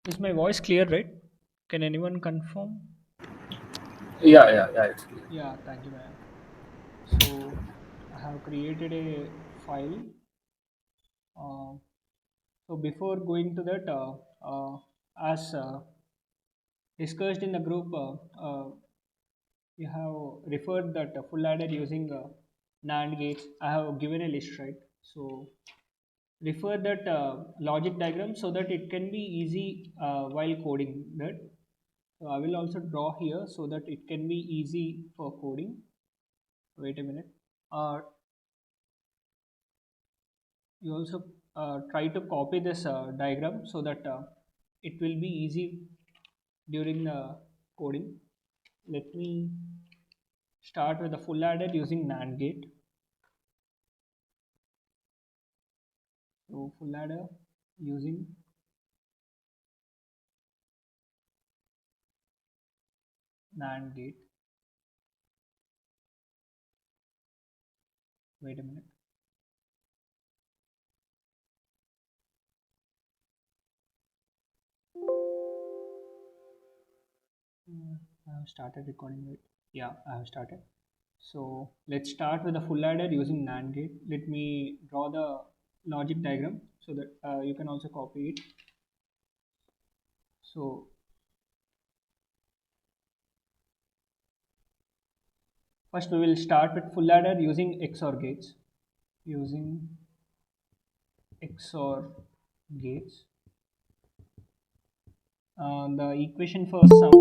Is my voice clear, right? Can anyone confirm? Yeah, it's clear. Yeah, thank you, man. So I have created a file. Uh, so before going to that, as discussed in the group, we have referred that full adder using NAND gates. I have given a list, right? So refer that logic diagram so that it can be easy while coding that. So I will also draw here so that it can be easy for coding. Wait a minute. Uh, you also try to copy this diagram so that it will be easy during the coding. Let me start with the full adder using NAND gate. So full adder using NAND gate. Wait a minute. I have started recording it. Yeah, I have started. So let's start with the full adder using NAND gate. Let me draw the logic diagram so that you can also copy it. So first we will start with full adder using XOR gates. Using XOR gates. The equation for sum.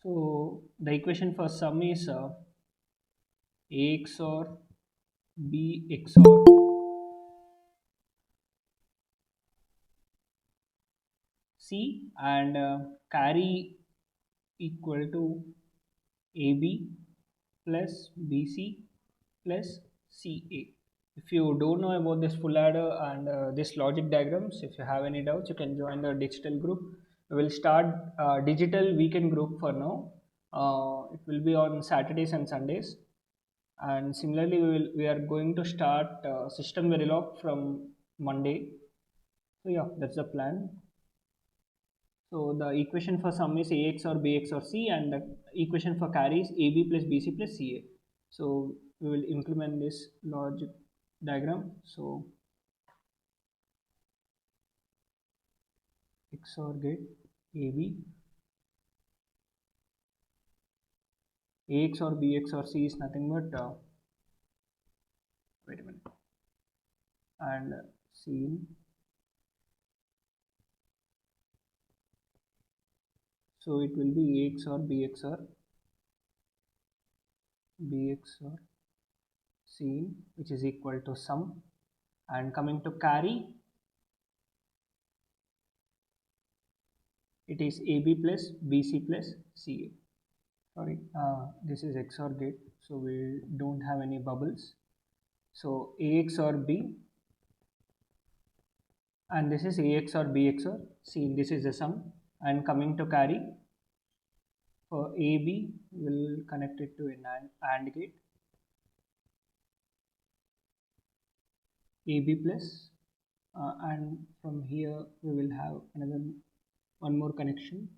So the equation for sum is A XOR B XOR C, and carry equal to AB plus BC plus CA. If you don't know about this full adder and this logic diagrams, if you have any doubts, you can join the digital group. We will start digital weekend group for now. It will be on Saturdays and Sundays. And similarly, we are going to start system Verilog from Monday. So yeah, that's the plan. So the equation for sum is AX or BX or C, and the equation for carry is AB plus BC plus CA. So we will implement this logic diagram. So XOR gate AB, AX or BX or C is nothing but wait a minute, and C. So it will be AX or BX or BX or C, which is equal to sum. And coming to carry, it is AB plus BC plus CA. Sorry, this is XOR gate, so we don't have any bubbles. So AX or B, and this is AX or BX or C. This is the sum. And coming to carry, for AB, we'll connect it to an AND gate. AB plus, and from here we will have another one more connection.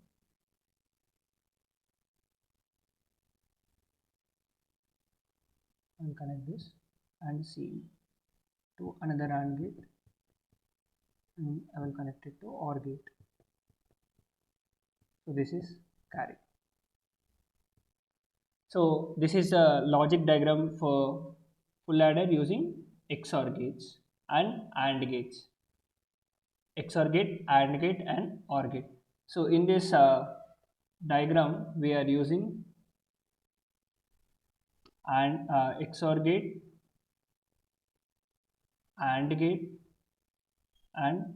I'll connect this and C to another AND gate, and I will connect it to OR gate. So this is carry. So this is a logic diagram for full adder using XOR gates and AND gates. XOR gate, AND gate, and OR gate. So in this diagram, we are using and XOR gate, AND gate, and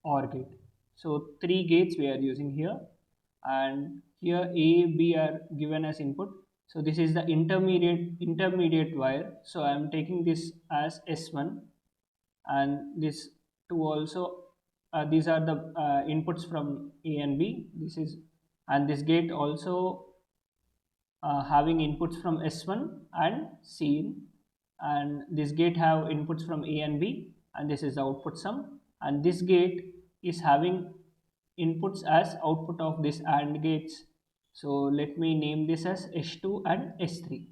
OR gate. So three gates we are using here, and here A, B are given as input. So this is the intermediate wire. So I am taking this as S1, and this two also. These are the inputs from A and B. This is, and this gate also having inputs from S1 and C. and this gate have inputs from A and B, and this is the output sum, and this gate is having inputs as output of this AND gates. So let me name this as S2 and S3.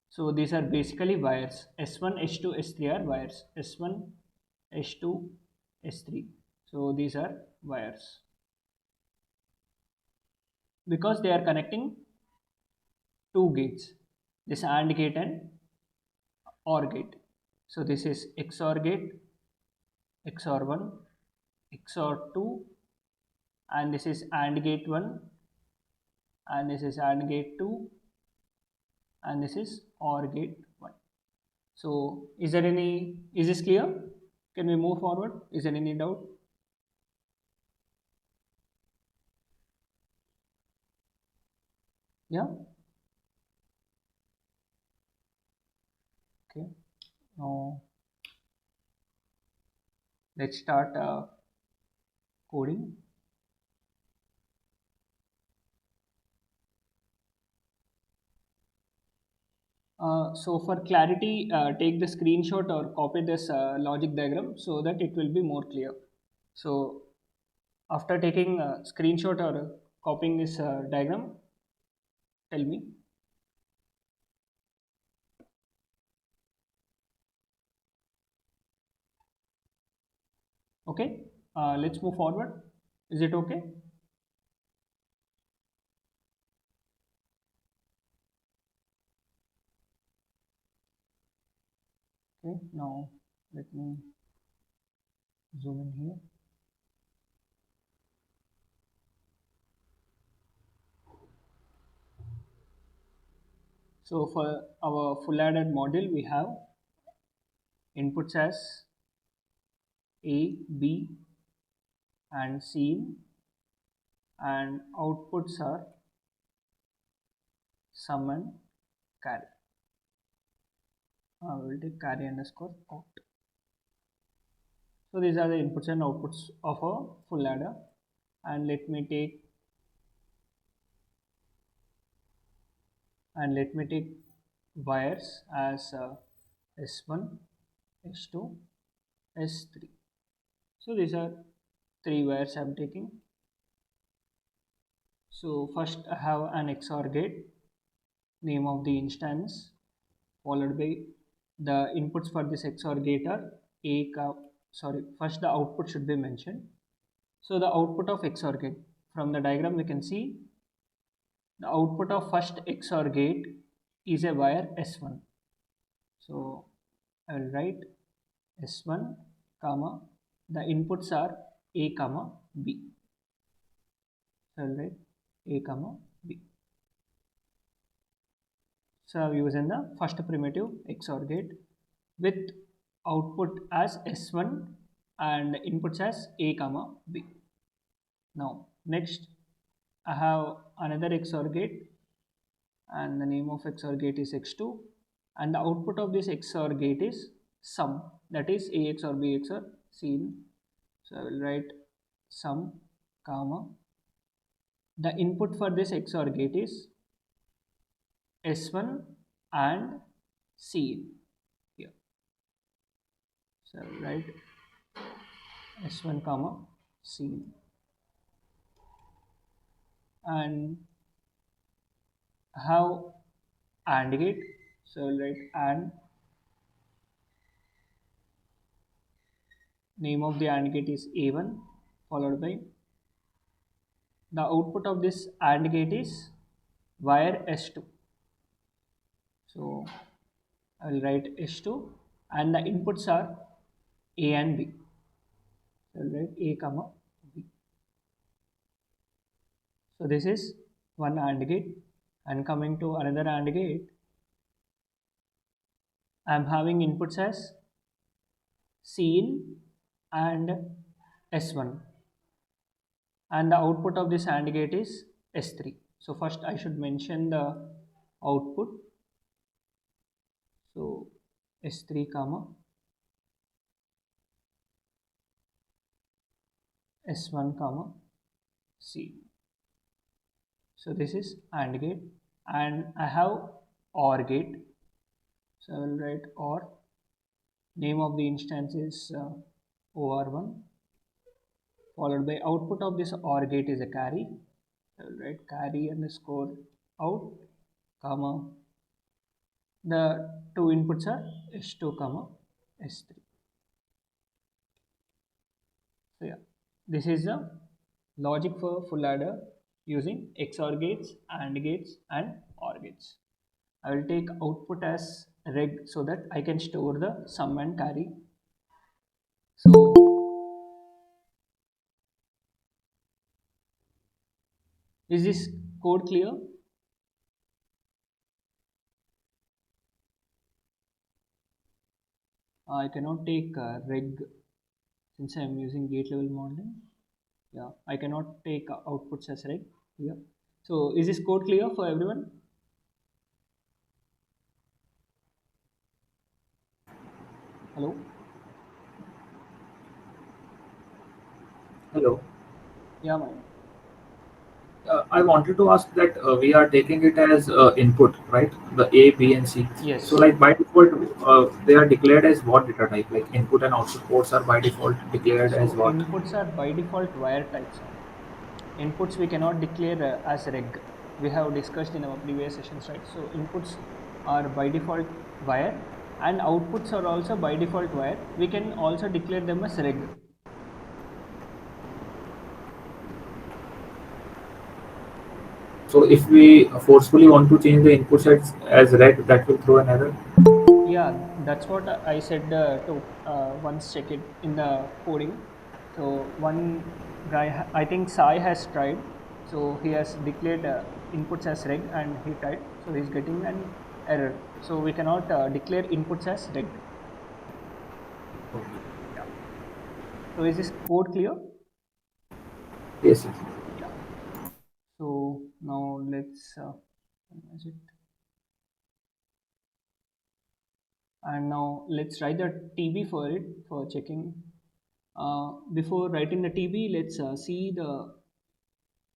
So these are basically wires. S1, S2, S3 are wires. S1, S2, S3. So these are wires because they are connecting two gates, this AND gate and OR gate. So this is XOR gate, XOR1, XOR2, and this is AND gate 1, and this is AND gate 2, and this is OR gate 1. So is this clear? Can we move forward? Is there any doubt? Yeah. Okay. Now let's start coding. So for clarity, take the screenshot or copy this logic diagram so that it will be more clear. So after taking a screenshot or copying this diagram, tell me. Okay, let's move forward. Is it okay? Okay, now let me zoom in here. So for our full added module, we have inputs as A, B, and C, and outputs are sum and carry. We will take carry underscore out. So these are the inputs and outputs of a full ladder, and let me take wires as S1, S2, S3. So these are three wires I'm taking. So first I have an XOR gate, name of the instance, followed by the inputs for this XOR gate are first the output should be mentioned. So the output of XOR gate, from the diagram we can see the output of first XOR gate is a wire S1. So I will write S1 comma, the inputs are A comma B. So I will write A comma B. So I have using the first primitive XOR gate with output as S1 and inputs as A comma B. Now next I have another XOR gate, and the name of XOR gate is X2, and the output of this XOR gate is sum, that is A XOR B XOR C. So I will write sum comma, the input for this XOR gate is S1 and C here. So I will write S1 comma C, and have AND gate. So I will write AND, name of the AND gate is A1, followed by the output of this AND gate is wire S2. So I will write S2, and the inputs are A and B. So I will write A comma B. So this is one AND gate, and coming to another AND gate, I am having inputs as C and S1, and the output of this AND gate is S3. So first I should mention the output. So S3 comma S1 comma C. So this is AND gate, and I have OR gate. So I will write or, name of the instance is or1, followed by output of this or gate is a carry. I will write carry underscore out, comma, the two inputs are s2 comma s3. So yeah, this is the logic for full adder using XOR gates, AND gates, and OR gates. I will take output as reg so that I can store the sum and carry. So is this code clear? I cannot take reg since I am using gate level modeling. Yeah, I cannot take outputs as reg here. So is this code clear for everyone? Hello? Hello. Yeah, Maya. I wanted to ask that we are taking it as input, right? The A, B, and C. So, Yes. like by default, they are declared as what data type? Like input and output ports are by default declared as So what? inputs are by default wire types only. Inputs we cannot declare as reg. We have discussed in our previous sessions, right? So inputs are by default wire and outputs are also by default wire. We can also declare them as reg. So, if we forcefully want to change the input sets as red, that will throw an error. Yeah, that's what I said to once check it in the coding. So one guy, I think Sai has tried. So he has declared inputs as reg and he tried. So he's getting an error. So we cannot declare inputs as reg. Okay. Yeah. So is this code clear? Yes, yes. Yeah. So now let's minimize it. And now let's write the TB for it for checking. Before writing the TB, let's see the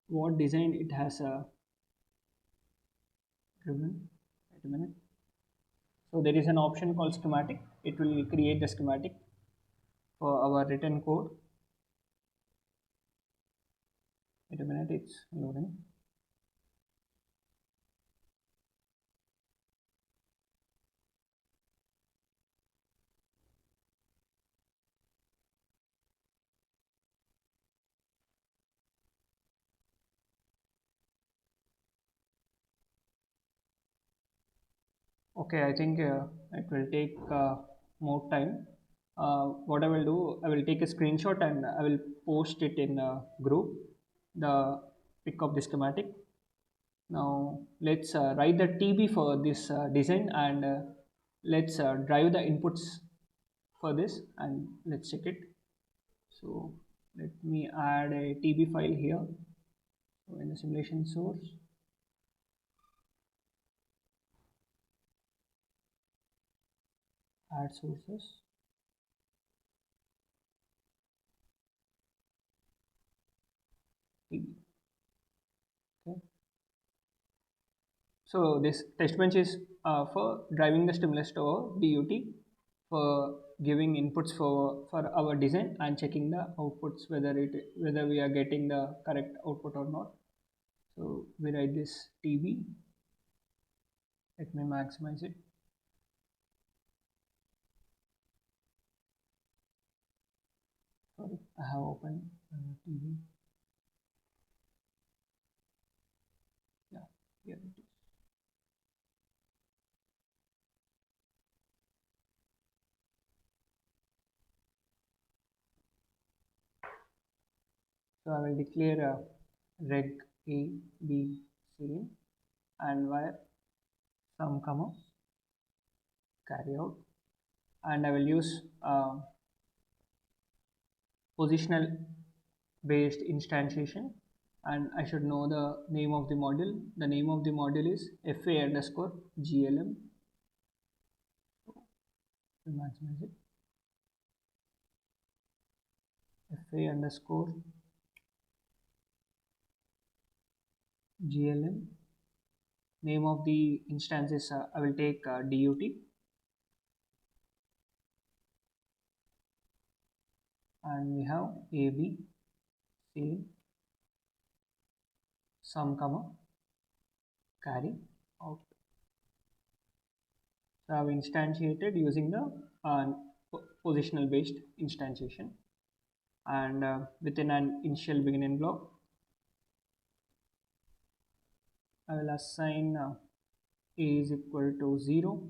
what design it has driven. Wait a minute. So there is an option called schematic. It will create the schematic for our written code. Wait a minute, it's loading. Okay, I think it will take more time. What I will do, I will take a screenshot and I will post it in a group, the pic of the schematic. Now let's write the TB for this design and let's drive the inputs for this and let's check it. So let me add a TB file here. So in the simulation source, add sources, TB. Okay. So this test bench is for driving the stimulus to our DUT, for giving inputs for our design and checking the outputs whether we are getting the correct output or not. So we write this TB. Let me maximize it. Sorry, I have opened TB. Yeah, here it is. So I will declare a reg A, B, C and wire sum comma carry out, and I will use positional based instantiation, and I should know the name of the module. The name of the module is FA underscore GLM. So maximize it. FA underscore GLM. Name of the instance is I will take DUT. and we have AB same sum comma carry out. So I've instantiated using the positional based instantiation, and within an initial beginning block I will assign A is equal to 0,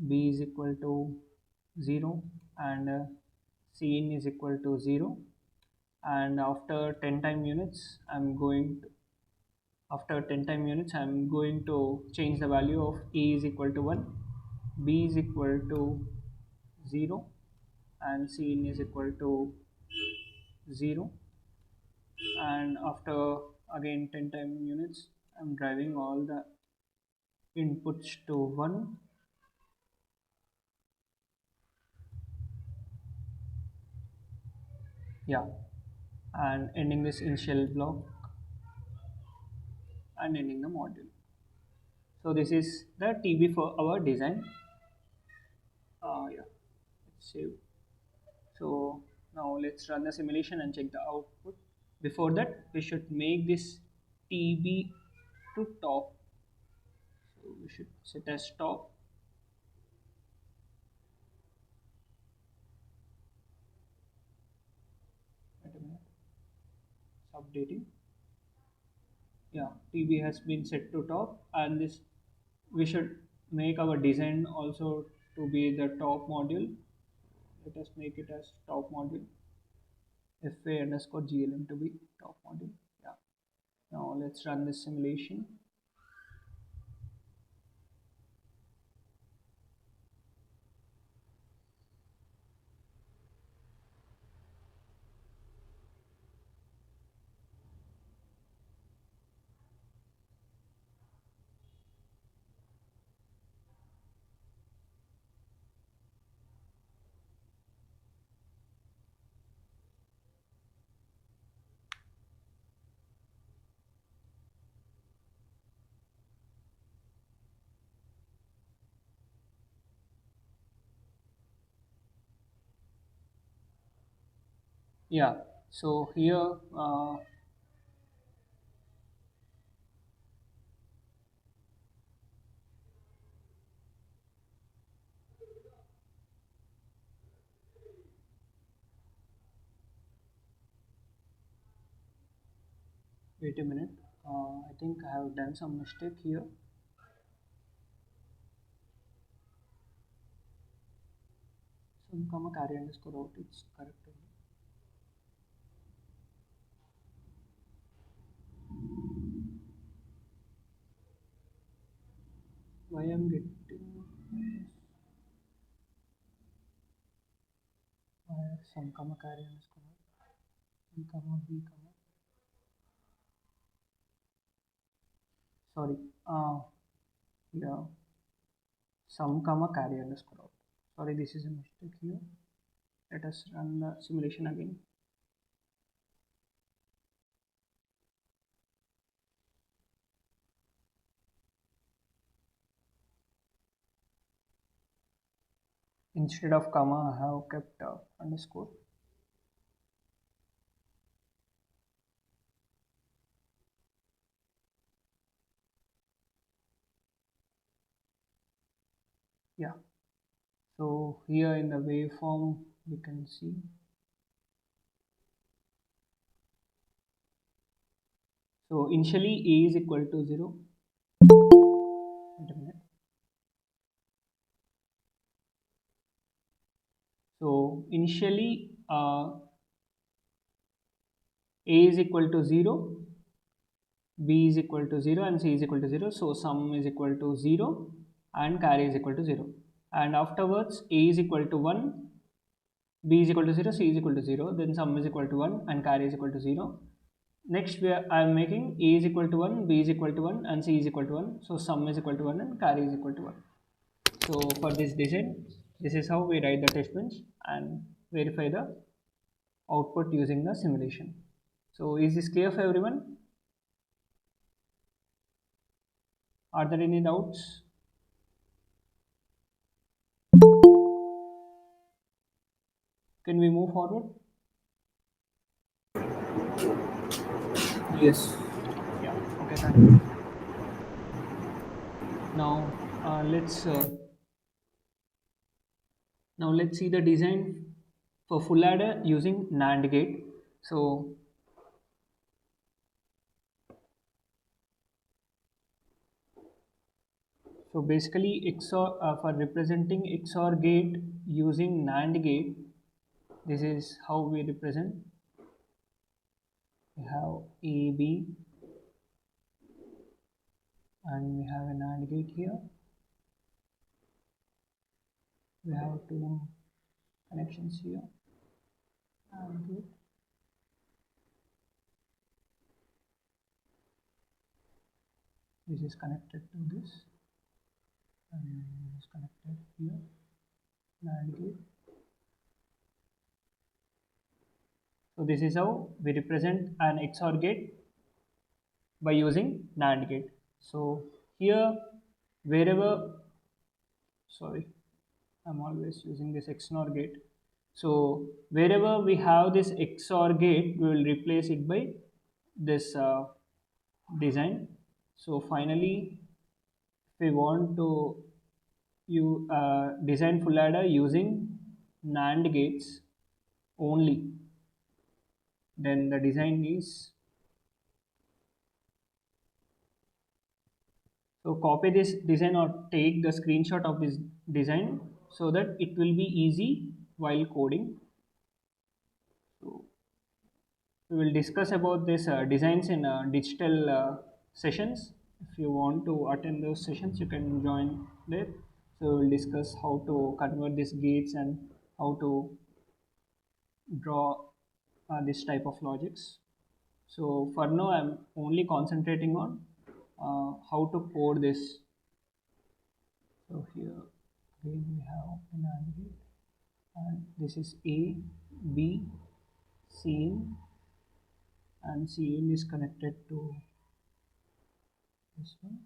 B is equal to 0, and Cin is equal to 0. And after 10 time units I'm going to change the value of A is equal to 1, B is equal to 0, and Cin is equal to 0. And after again 10 time units I'm driving all the inputs to 1. Yeah, and ending this initial block and ending the module. So this is the TB for our design. Yeah, it's saved. So now let's run the simulation and check the output. Before that, we should make this TB to top. So we should set as top. Wait a minute, it's updating. Yeah, TB has been set to top, and this we should make our design also to be the top module. Let us make it as top module. FA underscore GLM to be top module. Yeah. Now let's run this simulation. Yeah. So here, wait a minute. I think I have done some mistake here. Some comma carry underscore out. It's correct. Why I'm getting some comma carry underscore out. Some comma B comma. Sorry. Yeah. Some comma carry underscore out. Sorry, this is a mistake here. Let us run the simulation again. Instead of comma, I have kept underscore. Yeah. So here in the waveform, we can see. So initially A is equal to 0. Wait a minute. So initially A is equal to 0, B is equal to 0, and C is equal to 0. So sum is equal to 0 and carry is equal to 0. And afterwards A is equal to 1, B is equal to 0, C is equal to 0. Then sum is equal to 1 and carry is equal to 0. Next I am making A is equal to 1, B is equal to 1, and C is equal to 1. So sum is equal to 1 and carry is equal to 1. So for this design, this is how we write the test bench and verify the output using the simulation. So is this clear for everyone? Are there any doubts? Can we move forward? Yes. Yeah. Okay. Thank you. Now let's see the design for full adder using NAND gate. So basically XOR for representing XOR gate using NAND gate, this is how we represent. We have A, B, and we have an AND gate here. We have two connections here. AND gate. This is connected to this, and this is connected here. NAND gate. So this is how we represent an XOR gate by using NAND gate. So here, wherever, sorry, I'm always using this XNOR gate. So wherever we have this XOR gate, we will replace it by this design. So finally, if we want to design full adder using NAND gates only, then the design is, so copy this design or take the screenshot of this design so that it will be easy while coding. So we will discuss about this designs in digital sessions. If you want to attend those sessions, you can join there. So we'll discuss how to convert these gates and how to draw this type of logics. So for now, I'm only concentrating on how to code this. So here again we have an AND gate, and this is A, B, C in, and C in is connected to this one,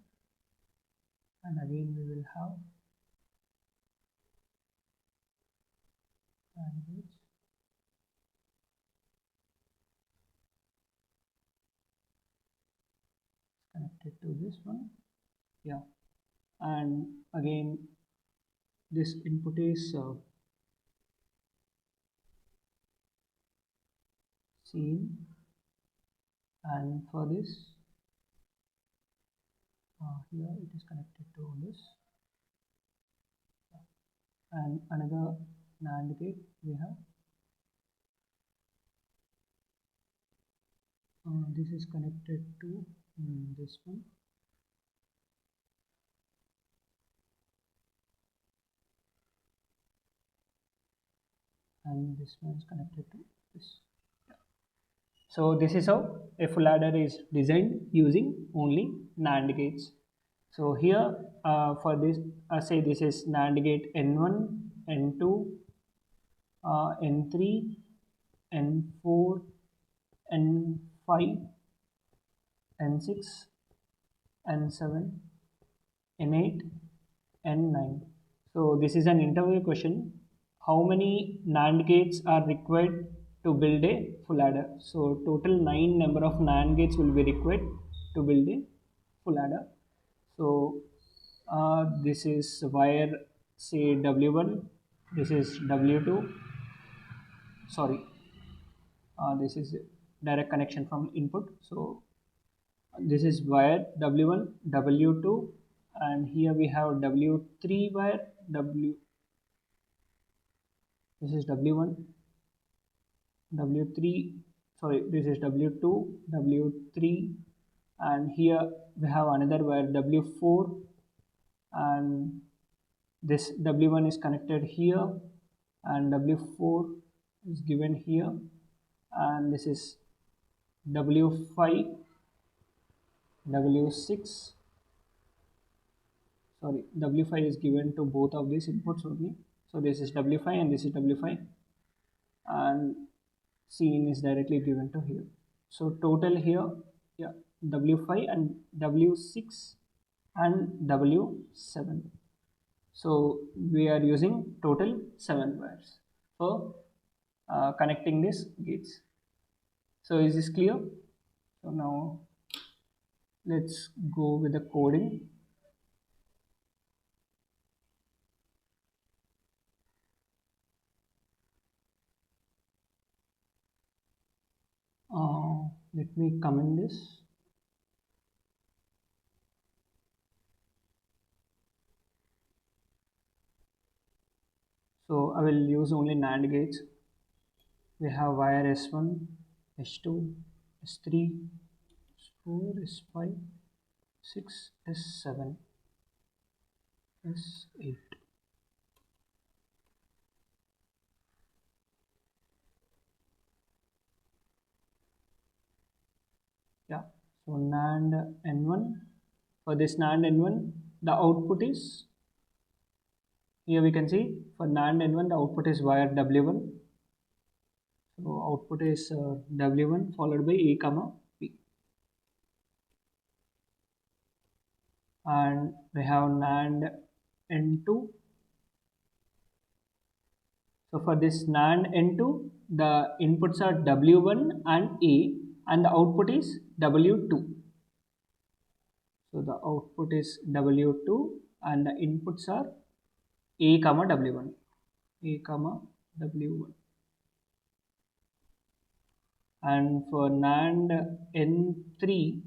and again we will have AND gates. Connected to this one, yeah, and again this input is C in, and for this here it is connected to this, and another NAND gate we have. This is connected to this one, and this one is connected to this. So this is how a full adder is designed using only NAND gates. So here for this, say this is NAND gate N1, N2, N3, N4, N5, N6, N7, N8, N9. So this is an interview question. How many NAND gates are required to build a full adder? So total 9 number of NAND gates will be required to build a full adder. So this is wire, say W1, this is W2, sorry, this is direct connection from input. So this is wire W1, W2, and here we have W3 wire, this is W1, W3, sorry, this is W2, W3, and here we have another wire W4, and this W1 is connected here, and W4 is given here, and this is W5, W6, sorry, W5 is given to both of these inputs only. So this is W5 and this is W5, and Cin is directly given to here. So total here, yeah, W5 and W6 and W7. So we are using total 7 wires for connecting these gates. So is this clear? So now let's go with the coding. Let me comment this. So I will use only NAND gates. We have wire S1, S2, S3, S4, S5, 6, S7, S8. Yeah. So NAND N1. For this NAND N1, the output is, here we can see for NAND N1 the output is wire W1. So output is W1 followed by A comma P. And we have NAND N2. So for this NAND N2, the inputs are W1 and A and the output is W2. So the output is W2 and the inputs are A comma W1. A comma W1. And for NAND N3,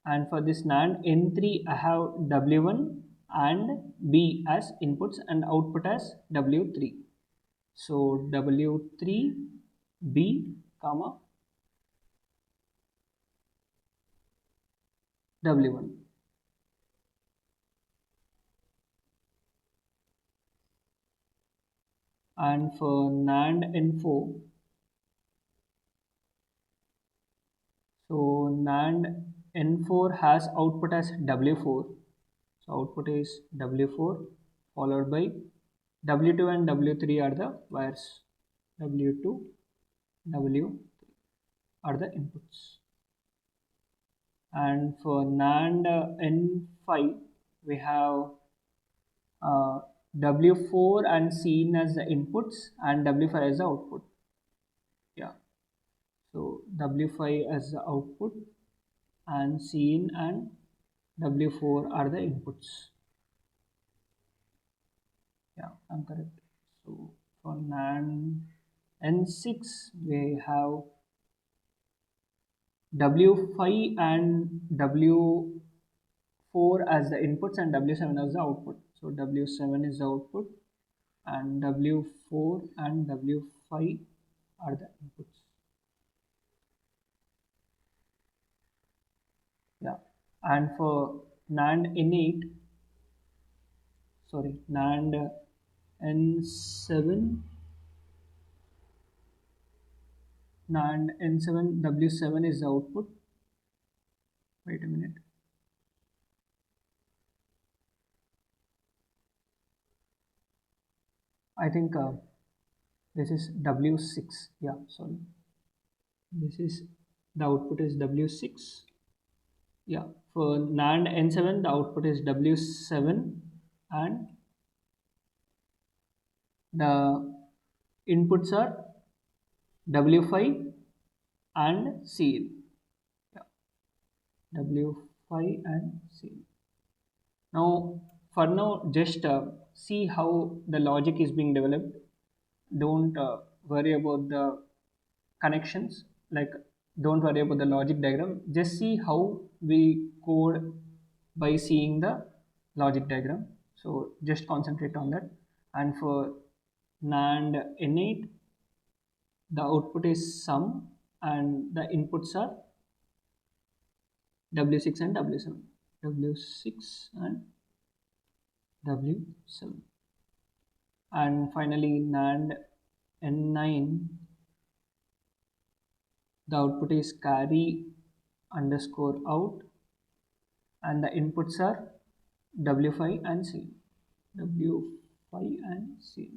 and for this NAND N3 I have W1 and B as inputs and output as W3. So W3 B comma W1. And for NAND N4, so NAND N4 has output as W4. So output is W4 followed by W2 and W3 are the wires. W2, W3 are the inputs. And for NAND N5, we have W4 and Cin as the inputs and W5 as the output. Yeah. So W5 as the output and Cin and W4 are the inputs. Yeah, I'm correct. So for NAND N6, we have W5 and W4 as the inputs and W7 as the output. So W7 is the output and W4 and W5 are the inputs. Yeah, and for NAND N8, sorry, NAND N7, NAND N7, W7 is the output. Wait a minute. I think this is W6. Yeah, sorry. This is the output is W6. Yeah, for NAND N7, the output is W7 and the inputs are W5 and Cin. Yeah, W5 and Cin. Now, for now, just see how the logic is being developed. Don't worry about the connections, like don't worry about the logic diagram. Just see how we code by seeing the logic diagram. So just concentrate on that. And for NAND N8, the output is sum and the inputs are W6 and W7. W6 and W7. And finally NAND N9, the output is carry underscore out and the inputs are W5 and C. W5 and C.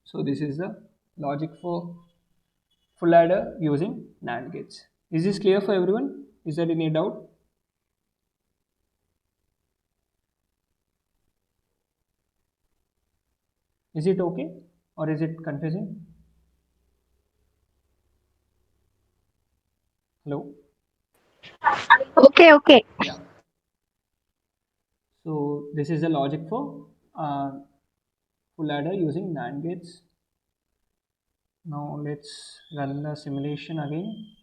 So this is the logic for full adder using NAND gates. Is this clear for everyone? Is there any doubt? Is it okay or is it confusing? Hello? Okay, okay. Yeah. So this is the logic for full adder using NAND gates. Now let's run the simulation again.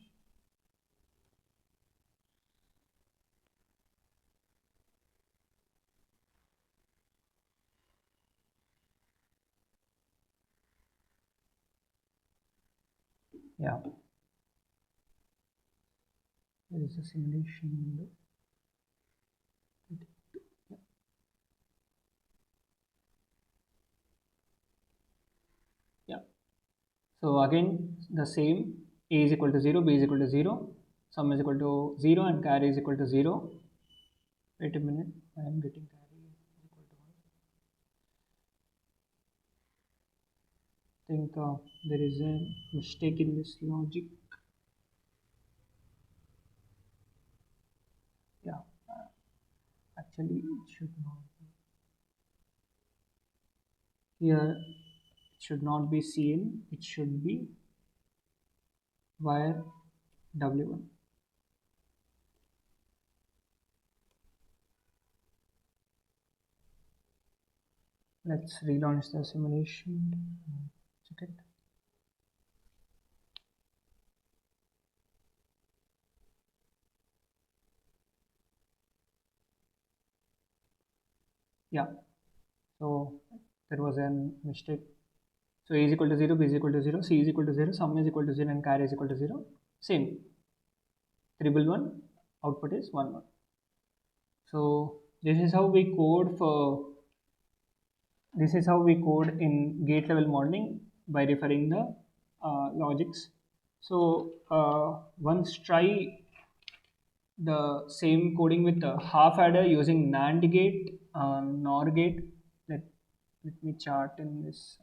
Yeah, there is a simulation window. Yeah. So again the same, A is equal to 0, B is equal to 0, sum is equal to 0 and carry is equal to 0. Wait a minute, I am getting carry is equal to 1. I think there is a mistake in this logic. Yeah, actually it should not be. Here it should not be Cn, it should be wire W1. Let's relaunch the simulation. Check it. Yeah, so there was a mistake. So A is equal to 0, B is equal to 0, C is equal to 0, sum is equal to 0 and carry is equal to 0. Same. Triple 1, output is 1 1. So this is how we code for, this is how we code in gate level modeling by referring the logics. So once try the same coding with a half adder using NAND gate, NOR gate. Let me chart in this